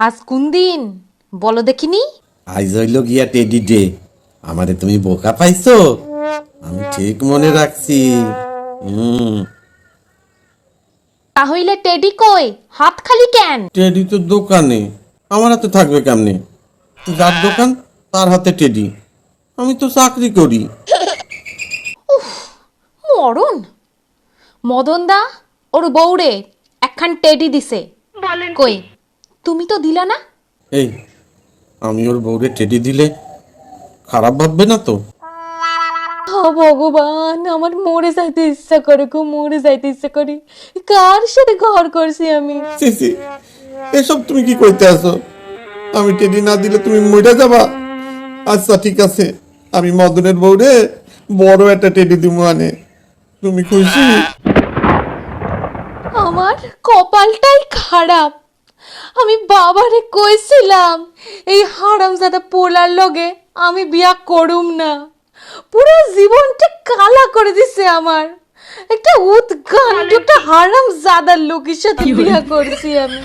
আজ কোন দিন বলো দেখিনি? আজ হইল গিয়া টেডি ডে। আমারে তুমি বোকা পাইছো? আমি ঠিক মনে রাখছি। তাহলে টেডি কই? হাত খালি কেন? টেডি তো দোকানে, আমার হাতে থাকবে কেমনে? যার দোকান তার হাতে টেডি। আমি তো চাকরি করি। মরণ। মদন দা ওর বউরে একখান টেডি দিছে, কই তুমি তো দিলা না? এই, আমি ওর বউরে টেডি দিলে খারাপ ভাববে না তো? ভগবান, আমার মরে যাইতে ইচ্ছা করে, খুব মরে যাইতে ইচ্ছা করে। কার সাথে ঘর করছি আমি? সিসি, এসব তুমি কি কইতে আছো? আমি টেডি না দিলে তুমি মরে যাবা? আচ্ছা ঠিক আছে, আমি মদনের বউরে বড় একটা টেডি দিব আনে। তুমি খুশি? আমার কপালটাই খারাপ। আমি বাবারে কইছিলাম এই হারামজাদা পোলার লগে আমি বিয়া করুম না। পুরো জীবনটা কালা করে দিছে আমার। একটা উৎগান্ড, একটা হারামজাদার লোকের সাথে বিয়া করছি আমি।